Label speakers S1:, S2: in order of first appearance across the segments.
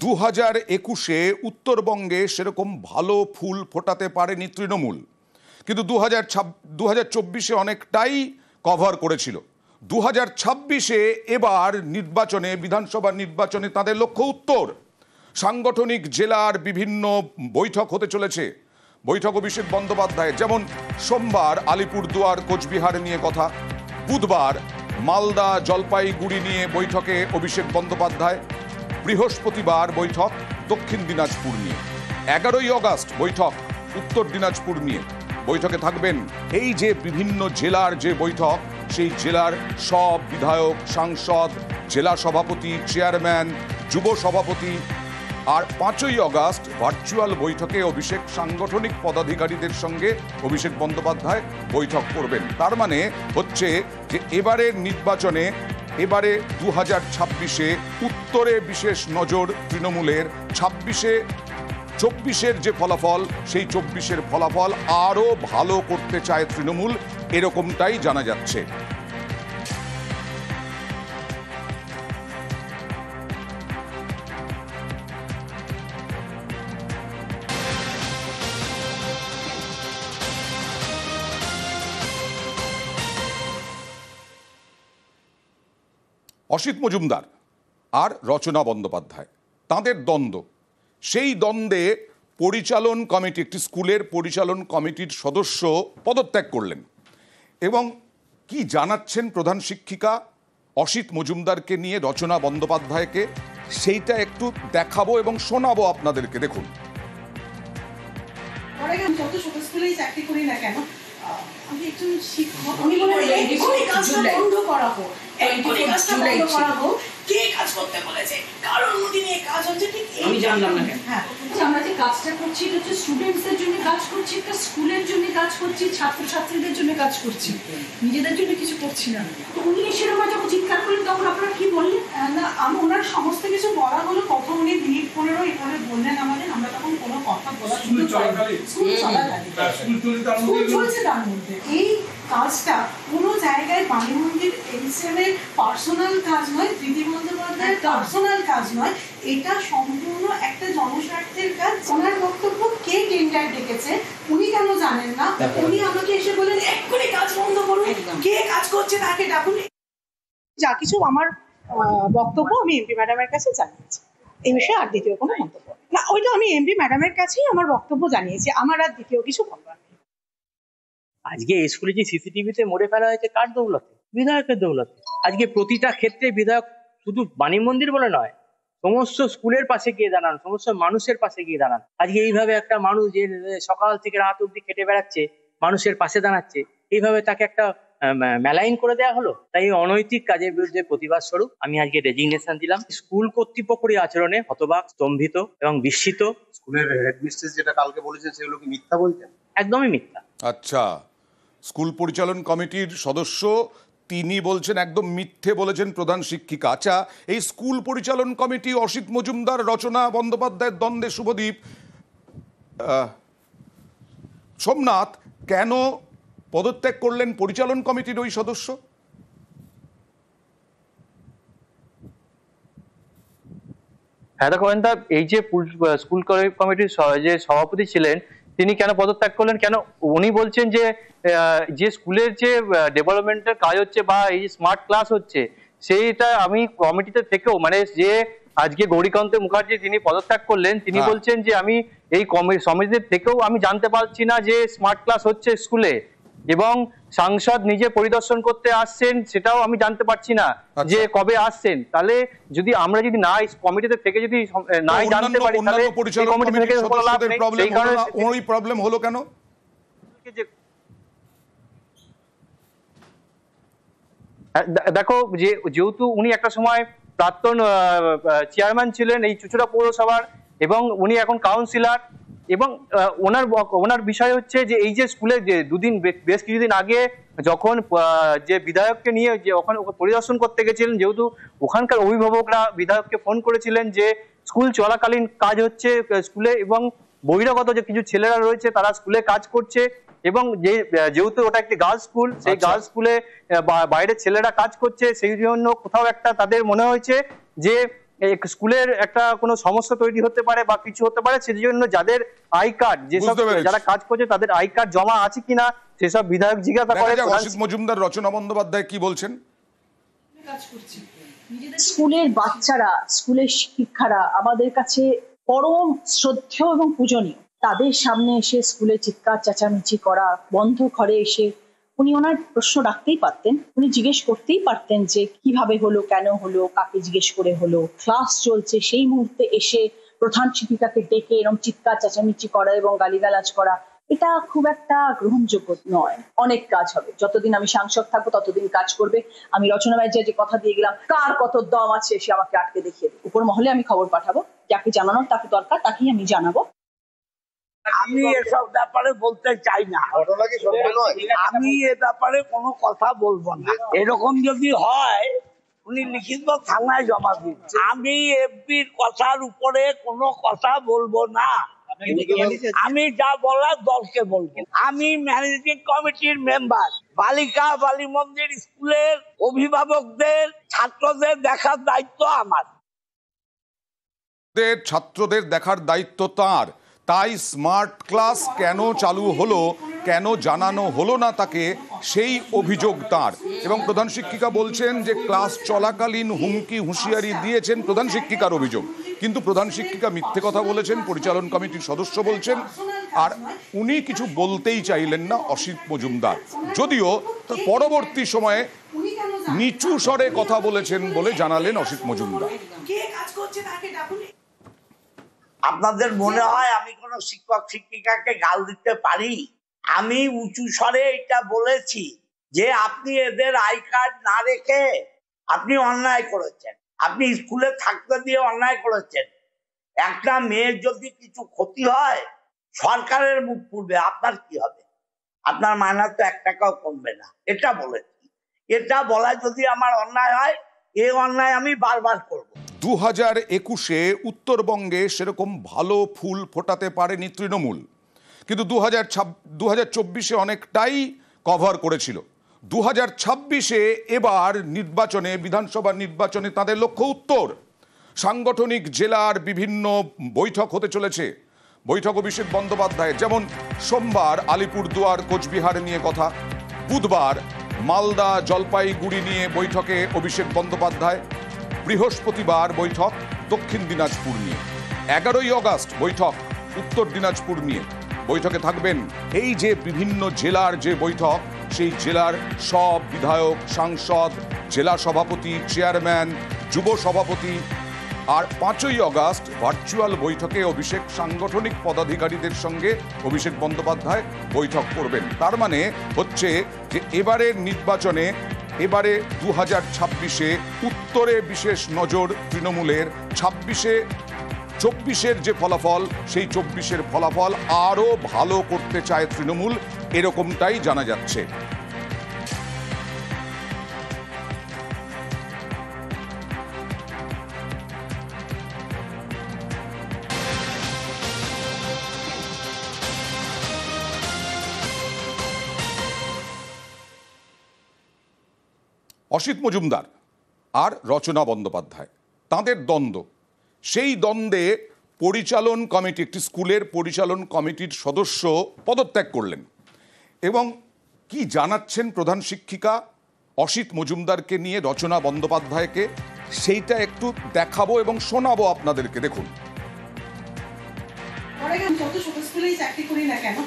S1: 2021-এ উত্তরবঙ্গে সেরকম ভালো ফুল ফোটাতে পারেনি তৃণমূল, কিন্তু 2024-এ অনেকটাই কভার করেছিল। 2026-এ এবার নির্বাচনে, বিধানসভা নির্বাচনে তাদের লক্ষ্য উত্তর। সাংগঠনিক জেলার বিভিন্ন বৈঠক হতে চলেছে। বৈঠক অভিষেক বন্দ্যোপাধ্যায়, যেমন সোমবার আলিপুরদুয়ার কোচবিহার নিয়ে কথা, বুধবার মালদা জলপাইগুড়ি নিয়ে বৈঠকে অভিষেক বন্দ্যোপাধ্যায়, বৃহস্পতিবার বৈঠক দক্ষিণ দিনাজপুর নিয়ে, 11ই আগস্ট বৈঠক উত্তর দিনাজপুর নিয়ে। বৈঠকে থাকবেন এই যে বিভিন্ন জেলার যে বৈঠক, সেই জেলার সব বিধায়ক, সাংসদ, জেলা সভাপতি, চেয়ারম্যান, যুব সভাপতি। আর 5ই আগস্ট ভার্চুয়াল বৈঠকে অভিষেক সাংগঠনিক পদাধিকারীদের সঙ্গে অভিষেক বন্দ্যোপাধ্যায় বৈঠক করবেন। তার মানে হচ্ছে যে এবারের নির্বাচনে, এবারে 2026-এ উত্তরে বিশেষ নজর তৃণমূলের, 24-এর যে ফলাফল, সেই 24-এর ফলাফল আরও ভালো করতে চায় তৃণমূল, এরকমটাই জানা যাচ্ছে। অসিত মজুমদার আর রচনা বন্দ্যোপাধ্যায়, তাঁদের দ্বন্দ্ব, সেই দ্বন্দ্বে পরিচালন কমিটি, একটি স্কুলের পরিচালন কমিটির সদস্য পদত্যাগ করলেন। এবং কি জানাচ্ছেন প্রধান শিক্ষিকা অসিত মজুমদারকে নিয়ে রচনা বন্দ্যোপাধ্যায়কে, সেইটা একটু দেখাবো এবং শোনাবো আপনাদেরকে। দেখুন।
S2: যত ছোট স্কুলেই চাকরি করি না কেন, আমি একজন শিক্ষক, আমি বলে এই কাজটা বন্ধ করাবো, এই কাজটা বন্ধ করাবো। কে কাজ করতে বলেছে? কারণ অনুদিনে এই কাজ হচ্ছে, ঠিক আমি জানলাম না কেন। হ্যাঁ, আমরা যে কাজটা করছি এটা হচ্ছে স্টুডেন্টসদের জন্য কাজ করছি, একটা স্কুলের জন্য কাজ করছি, ছাত্রছাত্রীদের জন্য কাজ করছি, নিজেদের জন্য কিছু করছি না। তো উনি সেরকম যখন চিৎকার করলেন তখন আপনারা কি বললেন? না, আমি ওনার সমস্ত কিছু বলা হলো, কখন উনি মিনিট 15 এভাবে বললেন আমাদের, আমরা তখন কোনো কথা বলা শুরু করি। স্কুল চলছে তার মধ্যে এই কাজটা কোনো জায়গায় বাণী মন্দির এনসিএমের পার্সোনাল কাজ নয়, প্রীতি বন্দ্যোপাধ্যায়ের পার্সোনাল কাজ নয়, এটা সম্পূর্ণ একটা জনস্বার্থের কাজ। ওনার বক্তব্য, কে টেন্ডার ডেকেছে উনি কেন জানেন না, উনি আমাকে এসে বলেন এক্ষুনি কাজ বন্ধ করুন, কে কাজ করছে তাকে ডাকুন। যা কিছু আমার বক্তব্য আমি এমপি ম্যাডামের কাছে জানিয়েছি, এই বিষয়ে আর দ্বিতীয় কোনো মন্তব্য না। ওইটা আমি এমপি ম্যাডামের কাছেই আমার বক্তব্য জানিয়েছি, আমার আর দ্বিতীয় কিছু বলবার নেই।
S3: আজকে স্কুলে যে সিসিটিভিতে মরে ফেলা হয়েছে কার দৌলতে? বিধায়কের দৌলতে। আজকে প্রতিটা ক্ষেত্রে বিধায়ক শুধু বাণী মন্দির বলে নয়, সমস্ত স্কুলের পাশে গিয়ে দাঁড়ান, সমস্ত মানুষের পাশে গিয়ে দাঁড়ান। আজকে এইভাবে একটা মানুষ যে সকাল থেকে রাত অব্দি খেটে বেড়াচ্ছে, মানুষের পাশে দাঁড়াচ্ছে, এইভাবে তাকে একটা মেলাইন করে দেওয়া হলো। তাই এই অনৈতিক কাজের বিরুদ্ধে প্রতিবাদ স্বরূপ আমি আজকে রেজিগনেশন দিলাম। স্কুল কর্তৃপক্ষের আচরণে হতবাক, স্তম্ভিত এবং বিস্মিত।
S4: স্কুলের হেডমিস্ট্রেস যেটা কালকে বলেছেন সেগুলো কি মিথ্যা বলছেন?
S3: একদমই মিথ্যা।
S1: আচ্ছা, স্কুল পরিচালন কমিটির সদস্য তিনি বলছেন একদম মিথ্যে বলেছেন প্রধান শিক্ষিকা। আচ্ছা, এই স্কুল পরিচালন কমিটি অসিত মজুমদার রচনা বন্দ্যোপাধ্যায়ের দ্বন্দ্বে শুভদীপ, সোমনাথ কেন পদত্যাগ করলেন পরিচালন কমিটির ওই সদস্য?
S5: হ্যাঁ দেখো, এই যে স্কুল কমিটির যে সভাপতি ছিলেন তিনি কেন পদত্যাগ করলেন? কেন উনি বলছেন যে স্কুলের যে ডেভেলপমেন্টের কাজ হচ্ছে বা এই যে স্মার্ট ক্লাস হচ্ছে, সেইটা আমি কমিটিতে থেকেও, মানে যে আজকে গৌরীকান্ত মুখার্জি তিনি পদত্যাগ করলেন, তিনি বলছেন যে আমি এই সমিতিতে থেকেও আমি জানতে পারছি না যে স্মার্ট ক্লাস হচ্ছে স্কুলে, এবং সাংসদ নিজে পরিদর্শন করতে আসছেন সেটাও আমি জানতে পারছি না যে কবে আসছেন। তাহলে যদি আমরা যদি না কমিটিতে থেকে যদি নাই জানতে পারি, তাহলে কমিটি থেকে
S1: প্রবলেম হলো কেন?
S5: দেখো, যেহেতু উনি একটা সময় প্রাক্তন চেয়ারম্যান ছিলেন এই চুঁচুড়া পৌরসভার, এবং উনি এখন কাউন্সিলর, এবং ওনার বিষয় হচ্ছে যে এই যে স্কুলে যে বেশ কিছুদিন আগে যখন যে বিধায়ককে নিয়ে যে ওখানে পরিদর্শন করতে গেছিলেন, যেহেতু ওখানকার অভিভাবকরা বিধায়ককে ফোন করেছিলেন যে স্কুল চলাকালীন কাজ হচ্ছে স্কুলে, এবং বহিরাগত যে কিছু ছেলেরা রয়েছে তারা স্কুলে কাজ করছে, এবং যেহেতু ওটা একটি গার্লস স্কুল, সেই গার্লস স্কুলে বাইরের ছেলেরা কাজ করছে, সেই জন্য কোথাও একটা তাদের মনে হয়েছে যে স্কুলের একটা কোনো সমস্যা তৈরি হতে পারে বা কিছু হতে পারে, সেই জন্য যাদের আই কার্ড, যেসব
S1: বুঝতে পেরেছি।
S5: যারা কাজ করছে তাদের আই কার্ড জমা আছে কিনা সেসব বিধায়ক জিজ্ঞাসা
S1: দেখা
S5: করে।
S1: যাক অসিত মজুমদার, রচনা বন্দ্যোপাধ্যায় কি বলছেন।
S2: কাজ করছি
S6: স্কুলের বাচ্চারা, স্কুলের শিক্ষারা আমাদের কাছে পরম শ্রদ্ধেয় এবং পূজনীয়। তাদের সামনে এসে স্কুলে চিৎকার চেঁচামেচি করা, বন্ধ ঘরে এসে উনি ওনার প্রশ্ন রাখতেই পারতেন, উনি জিজ্ঞেস করতেই পারতেন যে কিভাবে হলো, কেন হলো, কাকে জিজ্ঞেস করে হলো, ক্লাস চলছে সেই মুহূর্তে এসে প্রধান শিক্ষিকাকে ডেকে এরকম চিৎকার চেঁচামেচি করা এবং গালিগালাজ করা, এটা খুব একটা গ্রহণযোগ্য নয়। অনেক কাজ হবে, যতদিন আমি সাংসদ থাকবো ততদিন কাজ করবে। আমি রচনা ব্যানার্জি যে কথা দিয়ে গেলাম, কার কত দম আছে সে আমাকে আটকে দেখিয়ে দেবে। উপর মহলে আমি খবর পাঠাবো, যাকে জানানোর তাকে দরকার তাকেই আমি জানাবো।
S7: আমি এসব ব্যাপারে বলতে চাই না,
S4: ঘটনা কি সত্য নয়?
S7: আমি এ ব্যাপারে কোনো কথা বলবো না। এরকম যদি হয় উনি লিখিত থানায় জমা দিন। আমি এফবির কথার উপরে কোনো কথা বলবো না। আমি যা বলার দলকে বলবো। আমি ম্যানেজিং কমিটির মেম্বার। বালিকা বালি মন্দির স্কুলের অভিভাবকদের, ছাত্রদের দেখার দায়িত্ব আমার।
S1: ছাত্রদের দেখার দায়িত্ব তার, তাই স্মার্ট ক্লাস কেন চালু হলো, কেন জানানো হলো না তাকে, সেই অভিযোগ তার। এবং প্রধান শিক্ষিকা বলছেন যে ক্লাস চলাকালীন হুমকি হুঁশিয়ারি দিয়েছেন প্রধান শিক্ষিকার অভিযোগ, কিন্তু প্রধান শিক্ষিকা মিথ্যে কথা বলেছেন, পরিচালন কমিটির সদস্য বলছেন, আর উনি কিছু বলতেই চাইলেন না অসিত মজুমদার, যদিও তার পরবর্তী সময়ে নিচু স্বরে কথা বলেছেন বলে জানালেন অসিত মজুমদার।
S2: কে কাজ করছে তাকে ডাকুন।
S7: আপনাদের মনে হয় আমি কোনো শিক্ষক শিক্ষিকাকে গাল দিতে পারি? আমি উঁচু স্বরে এটা বলেছি যে আপনি এদের আই কার্ড না রেখে আপনি অন্যায় করেছেন, আপনি স্কুলে থাকতে দিয়ে অন্যায় করেছেন। একটা মেয়ের যদি কিছু ক্ষতি হয় সরকারের মুখ পুড়বে, আপনার কি হবে? আপনার মায়না তো 1 টাকাও কমবে না। এটা বলেছি। এটা বলা যদি আমার অন্যায় হয়, এই অন্যায় আমি বারবার করব।
S1: 2021-এ উত্তরবঙ্গে সেরকম ভালো ফুল ফোটাতে পারেনি তৃণমূল, কিন্তু 2024-এ অনেকটাই কভার করেছিল। 2026-এ এবার নির্বাচনে, বিধানসভা নির্বাচনে তাদের লক্ষ্য উত্তর। সাংগঠনিক জেলার বিভিন্ন বৈঠক হতে চলেছে। বৈঠক অভিষেক বন্দ্যোপাধ্যায়, যেমন সোমবার আলিপুরদুয়ার কোচবিহার নিয়ে কথা, বুধবার মালদা জলপাইগুড়ি নিয়ে বৈঠকে অভিষেক বন্দ্যোপাধ্যায়, বৃহস্পতিবার বৈঠক দক্ষিণ দিনাজপুর নিয়ে, 11ই আগস্ট বৈঠক উত্তর দিনাজপুর নিয়ে। বৈঠকে থাকবেন এই যে বিভিন্ন জেলার যে বৈঠক, সেই জেলার সব বিধায়ক, সাংসদ, জেলা সভাপতি, চেয়ারম্যান, যুব সভাপতি। আর 5ই আগস্ট ভার্চুয়াল বৈঠকে অভিষেক সাংগঠনিক পদাধিকারীদের সঙ্গে অভিষেক বন্দ্যোপাধ্যায় বৈঠক করবেন। তার মানে হচ্ছে যে এবারের নির্বাচনে, এবারে 2026-এ উত্তরে বিশেষ নজর তৃণমূলের, 24-এর যে ফলাফল, সেই 24-এর ফলাফল আরও ভালো করতে চায় তৃণমূল, এরকমটাই জানা যাচ্ছে। অসিত মজুমদার আর রচনা বন্দ্যোপাধ্যায়, তাঁদের দ্বন্দ্ব, সেই দ্বন্দ্বে পরিচালন কমিটি, একটি স্কুলের পরিচালন কমিটির সদস্য পদত্যাগ করলেন। এবং কি জানাচ্ছেন প্রধান শিক্ষিকা অসিত মজুমদারকে নিয়ে রচনা বন্দ্যোপাধ্যায়কে, সেইটা একটু দেখাবো এবং শোনাবো আপনাদেরকে। দেখুন।
S2: যত ছোট স্কুলেই চাকরি করি না কেন,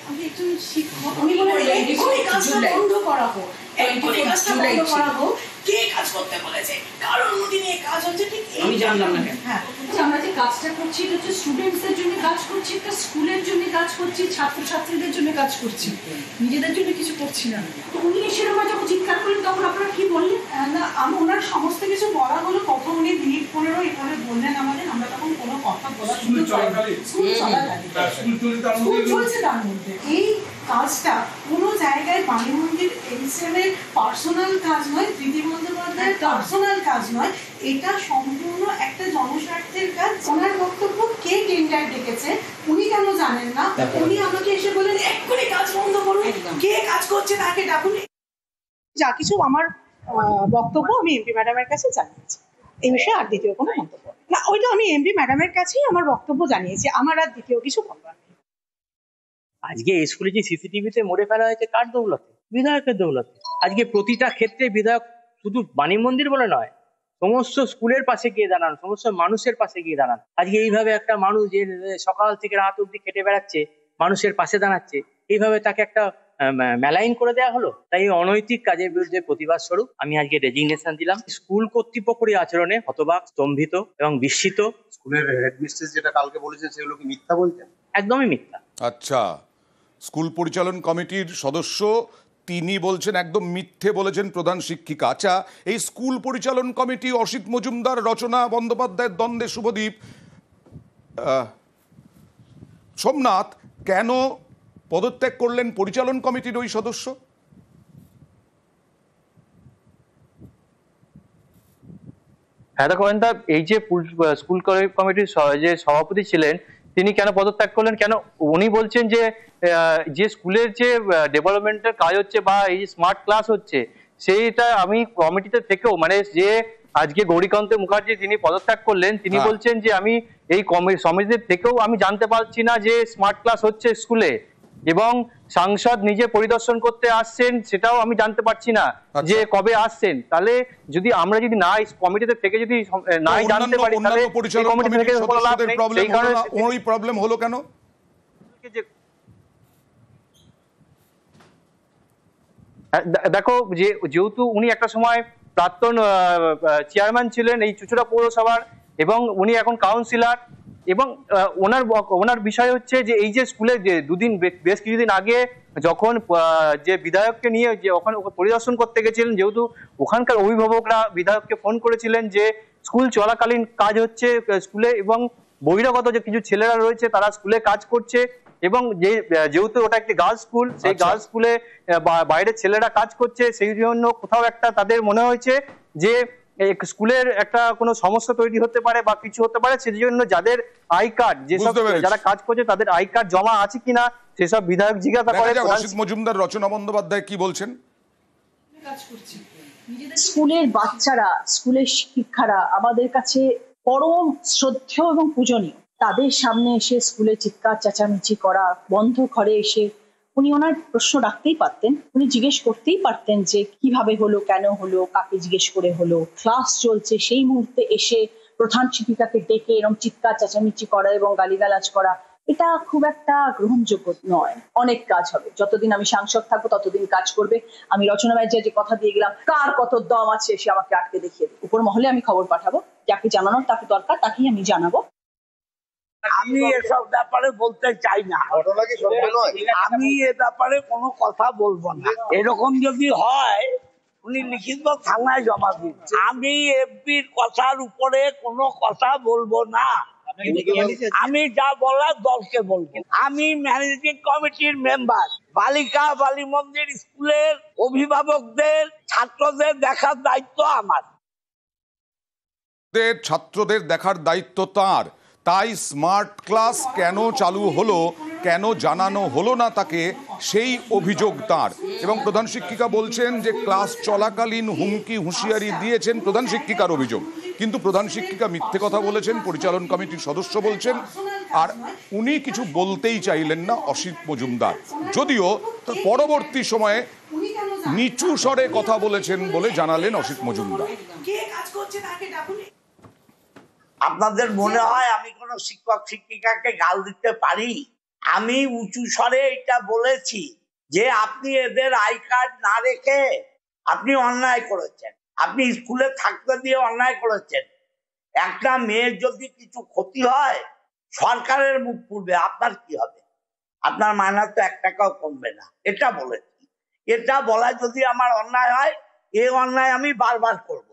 S2: আমি একজন শিক্ষক, আমি বলে এক্ষুনি কাজটা বন্ধ করা হোক, এক্ষুনি কাজটা বন্ধ করা হোক। কে কাজ করতে বলেছে? কারণ অধীনে কাজ হচ্ছে, ঠিক আমি জানলাম না কেন। হ্যাঁ, আমরা যে কাজটা করছি এটা হচ্ছে স্টুডেন্টসদের জন্য কাজ করছি, একটা স্কুলের জন্য কাজ করছি, ছাত্রছাত্রীদের জন্য কাজ করছি, নিজেদের জন্য কিছু করছি না। তো উনি সেরকম যখন চিৎকার করলেন তখন আপনারা কি বললেন? না, আমি ওনার সমস্ত কিছু বলা হলো, কখন উনি মিনিট 15 এভাবে বললেন আমাদের, আমরা তখন কোনো কথা বলা স্কুল চলাকালীন, স্কুল চলছে তার মধ্যে। এই কাজটা কোনো জায়গায় বাণী মন্দির এলসেমের পার্সোনাল কাজ নয়, প্রীতি বন্দ্যোপাধ্যায়ের পার্সোনাল কাজ নয়, এটা সম্পূর্ণ একটা জনস্বার্থের কাজ। ওনার বক্তব্য, কে টেন্ডার ডেকেছে উনি কেন জানেন না, উনি আমাকে এসে বলেন এক্ষুনি কাজ বন্ধ করুন, কে কাজ করছে তাকে ডাকুন। যা কিছু আমার বক্তব্য আমি এমপি ম্যাডামের কাছে জানিয়েছি। এই বিষয়ে আর দ্বিতীয় কোনো মন্তব্য নেই। না, ওইটা আমি এমডি ম্যাডামের কাছেই আমার বক্তব্য জানিয়েছি, আমার আর দ্বিতীয় কিছু বলবার নেই।
S3: আজকে স্কুলে যে সিসিটিভিতে মরে ফেলা হয়েছে কার দৌলতে? বিধায়কের দৌলতে। আজকে প্রতিটা ক্ষেত্রে বিধায়ক শুধু বাণী মন্দির বলে নয়, সমস্ত স্কুলের পাশে গিয়ে দাঁড়ান, সমস্ত মানুষের পাশে গিয়ে দাঁড়ান। আজকে এইভাবে একটা মানুষ যে সকাল থেকে রাত অব্দি খেটে বেড়াচ্ছে, মানুষের পাশে দাঁড়াচ্ছে, এইভাবে তাকে একটা মেলাইন করে দেওয়া হলো। তাই এই অনৈতিক কাজের বিরুদ্ধে প্রতিবাদ স্বরূপ আমি আজকে রেজিগনেশন দিলাম। স্কুল কর্তৃপক্ষের আচরণে হতবাক, স্তম্ভিত এবং বিস্মিত।
S4: স্কুলের হেডমিস্ট্রেস যেটা কালকে বলেছেন সেগুলো কি মিথ্যা বলছেন?
S3: একদমই মিথ্যা।
S1: আচ্ছা, স্কুল পরিচালন কমিটির সদস্য তিনি বলছেন একদম মিথ্যে বলেছেন প্রধান শিক্ষিকা। আচ্ছা, এই স্কুল পরিচালন কমিটি অসিত মজুমদার, রচনা বন্দ্যোপাধ্যায়ের দ্বন্দ্বে শুভদীপ, সোমনাথ কেন পদত্যাগ করলেন পরিচালন কমিটির ওই সদস্য?
S5: হ্যাঁ দেখো অয়ন্তা, এই যে স্কুল কমিটির যে সভাপতি ছিলেন তিনি কেন পদত্যাগ করলেন, কেন উনি বলছেন যে যে স্কুলের যে ডেভেলপমেন্টের কাজ হচ্ছে বা এই যে স্মার্ট ক্লাস হচ্ছে সেইটা আমি কমিটিতে থেকেও মানে যে আজকে গৌরীকান্ত মুখার্জি তিনি পদত্যাগ করলেন তিনি বলছেন যে আমি এই সমিতির থেকেও আমি জানতে পারছি না যে স্মার্ট ক্লাস হচ্ছে স্কুলে, এবং সাংসদ নিজে পরিদর্শন করতে আসছেন সেটাও আমি জানতে পারছি না যে কবে আসছেন। তাহলে যদি আমরা যদি না কমিটিতে থেকে যদি নাই জানতে পারি তাহলে কমিটি থেকে কোনো লাভ নেই। সেই কারণে
S1: ওই প্রবলেম হলো কেন?
S5: দেখো যেহেতু উনি একটা সময় প্রাক্তন চেয়ারম্যান ছিলেন এই চুঁচুড়া পৌরসভার এবং উনি এখন কাউন্সিলর, এবং ওনার বিষয় হচ্ছে যে এই যে স্কুলে যে বেশ কিছুদিন আগে যখন যে বিধায়ককে নিয়ে যে ওখানে পরিদর্শন করতে গেছিলেন, যেহেতু ওখানকার অভিভাবকরা বিধায়ককে ফোন করেছিলেন যে স্কুল চলাকালীন কাজ হচ্ছে স্কুলে এবং বহিরাগত যে কিছু ছেলেরা রয়েছে তারা স্কুলে কাজ করছে, এবং যেহেতু ওটা একটি গার্লস স্কুল সেই গার্লস স্কুলে বাইরের ছেলেরা কাজ করছে, সেই জন্য কোথাও একটা তাদের মনে হয়েছে যে স্কুলের একটা কোনো সমস্যা তৈরি হতে পারে বা কিছু হতে পারে, সেই জন্য যাদের আই কার্ড যেসব যারা কাজ করছে তাদের আই কার্ড জমা আছে কিনা সেসব বিধায়ক জিজ্ঞাসা করে।
S1: অসিত মজুমদার, রচনা বন্দ্যোপাধ্যায় কি বলছেন?
S6: স্কুলের বাচ্চারা, স্কুলের শিক্ষারা আমাদের কাছে পরম শ্রদ্ধেয় এবং পূজনীয়। তাদের সামনে এসে স্কুলে চিৎকার চেঁচামেচি করা, বন্ধ ঘরে এসে উনি ওনার প্রশ্ন রাখতেই পারতেন, উনি জিজ্ঞেস করতেই পারতেন যে কিভাবে হলো, কেন হলো, কাকে জিজ্ঞেস করে হলো, ক্লাস চলছে সেই মুহূর্তে এসে প্রধান শিক্ষিকাকে ডেকে এরকম চিৎকার চেঁচামেচি করা এবং গালিগালাজ করা, এটা খুব একটা গ্রহণযোগ্য নয়। অনেক কাজ হবে, যতদিন আমি সাংসদ থাকবো ততদিন কাজ করবে। আমি রচনা ব্যানার্জি যে কথা দিয়ে গেলাম, কার কত দম আছে সে আমাকে আটকে দেখিয়ে দেবে। উপর মহলে আমি খবর পাঠাবো, যাকে জানানোর তাকে দরকার তাকেই আমি জানাবো।
S7: আমি এসব ব্যাপারে বলতে চাই না, আমি এ ব্যাপারে কোনো কথা বলবো না। এরকম যদি হয় উনি লিখিত থানায় জমা দিন। আমি এমপির কথার উপরে কোনো কথা বলবো না, আমি যা বলার দলকে বলবো। আমি ম্যানেজিং কমিটির মেম্বার। বালিকা বালি মন্দির স্কুলের অভিভাবকদের ছাত্রদের দেখার দায়িত্ব আমার।
S1: ছাত্রদের দেখার দায়িত্ব তার, তাই স্মার্ট ক্লাস কেন চালু হলো, কেন জানানো হলো না তাকে, সেই অভিযোগ তার। এবং প্রধান শিক্ষিকা বলছেন যে ক্লাস চলাকালীন হুমকি হুঁশিয়ারি দিয়েছেন প্রধান শিক্ষিকার অভিযোগ, কিন্তু প্রধান শিক্ষিকা মিথ্যে কথা বলেছেন, পরিচালন কমিটির সদস্য বলছেন, আর উনি কিছু বলতেই চাইলেন না অসিত মজুমদার, যদিও পরবর্তী সময়ে নিচু স্বরে কথা বলেছেন বলে জানালেন অসিত মজুমদার।
S7: আপনাদের মনে হয় আমি কোনো শিক্ষক শিক্ষিকাকে গাল দিতে পারি? আমি উঁচু স্বরে এটা বলেছি যে আপনি এদের আই কার্ড না রেখে আপনি অন্যায় করেছেন, আপনি স্কুলে থাকতে দিয়ে অন্যায় করেছেন। একটা মেয়ের যদি কিছু ক্ষতি হয় সরকারের মুখ পুড়বে, আপনার কি হবে? আপনার মায়না তো 1 টাকাও কমবে না, এটা বলেছি। এটা বলা যদি আমার অন্যায় হয়, এই অন্যায় আমি বারবার করব।